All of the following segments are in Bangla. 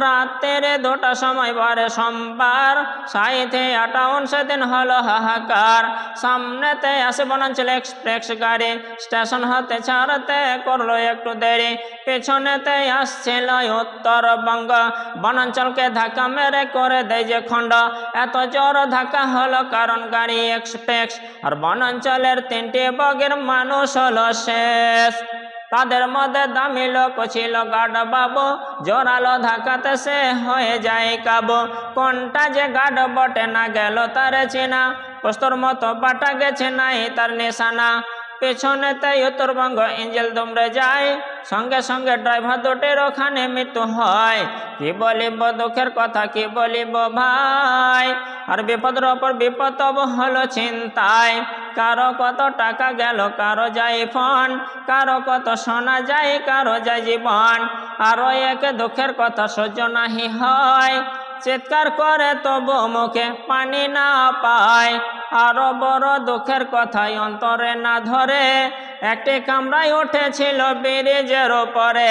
রাতের 2টার সময় বারে সোমবার 58 সেদিন হলো হাহাকার। সামনেতে আসে বনাঞ্চল এক্সপ্রেস গাড়ি, স্টেশন হতে ছাড়তে করলো একটু দেরি। পেছনেতে আসছিল উত্তরবঙ্গ, বনাঞ্চলকে ধাক্কা মেরে করে দেয় যে খণ্ড। এত জোর ধাক্কা হলো কারণ গাড়ি এক্সপ্রেস আর বনাঞ্চলের 3টি বগির মানুষ হলো শেষ। তাদের মধ্যে দামি লোক ছিল গার্ড বাবু, জোরালো ধাক্কাতে সে হয়ে যায় কাবু। কোনটা যে গার্ড বটে না গেল তারে চেনা, পোস্তর মতো বাটা গেছে নাই তার নিশানা। পেছনেতে উত্তরবঙ্গ ইঞ্জিল দুমড়ে যায়, সঙ্গে সঙ্গে ড্রাইভার দুটির ওখানে মৃত্যু হয়। কি বলিব দুঃখের কথা, কি বলিব ভাই, আর বিপদের ওপর বিপদ তব হলো চিন্তায়। কারো কত টাকা গেল, কারো যায় ফোন, কারো কত শোনা যায়, কারো যায় জীবন। আরো এক দুঃখের কথা সহ্য নাহি হয়, চিৎকার করে তবু মুখে পানি না পায়। আরো বড় দুঃখের কথাই অন্তরে না ধরে, একটি কামরায় উঠেছিল ব্রিজের ওপরে।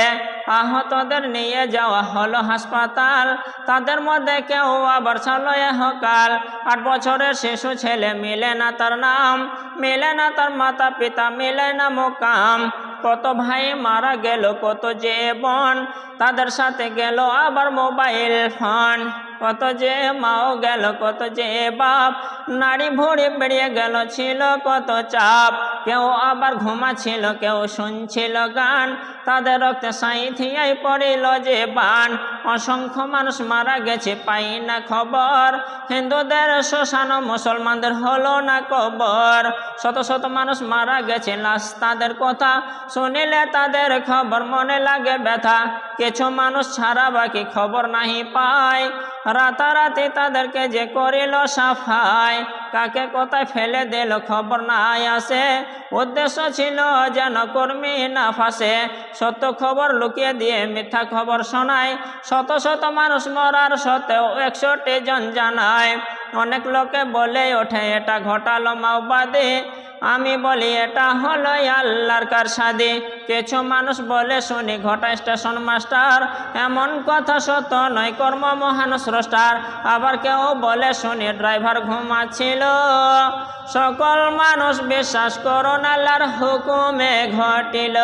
আহতদের নিয়ে যাওয়া হলো হাসপাতাল, তাদের মধ্যে কেউ আবার ছাড়লো ইহকাল। 8 বছরের শিশু ছেলে, মিলে না তার নাম, মিলে না তার মাতা পিতা, মিলে না মোকাম। কত ভাই মারা গেল, কত যে বোন, তাদের সাথে গেল আবার মোবাইল ফোন। কত যে মাও গেল, কত যে বাপ, নারী ভুঁড়ি বেরিয়ে গেল, ছিল কত চাপ। কেউ আবার ঘুমাচ্ছিল, কেউ শুনছিল গান, তাদের রক্তে সাঁইথিয়ায় পড়িল যে বান। অসংখ্য মানুষ মারা গেছে, পাই না খবর, হিন্দুদের শ্মশান, মুসলমানদের হলো না কবর। শত শত মানুষ মারা গেছে, লাশ তাদের কথা শুনিলে তাদের খবর মনে লাগে ব্যথা। কিছু মানুষ ছাড়া বাকি খবর নাহি পায়, রাতারাতি তাদেরকে যে করিল সাফাই। কাকে কোথায় ফেলে দিল খবর নাই আসে, উদ্দেশ্য ছিল যেন কর্মী না ফাঁসে। সত্য খবর লুকিয়ে দিয়ে মিথ্যা খবর শোনায়, শত শত মানুষ মরার সত্ত্বেও 61 জন জানায়। অনেক লোকে বলে ওঠে এটা ঘটালো মাওবাদী, আমি বলি এটা হলো আল্লাহর কারসাদি। কিছু মানুষ বলে শুনি ঘটায় স্টেশন মাস্টার, এমন কথা সত্য নয়, কর্ম মহান স্রষ্টার। আবার কেউ বলে শুনি ড্রাইভার ঘুমাচ্ছিল। সকল মানুষ বিশ্বাস করুন আল্লাহর হুকুমে ঘটিল।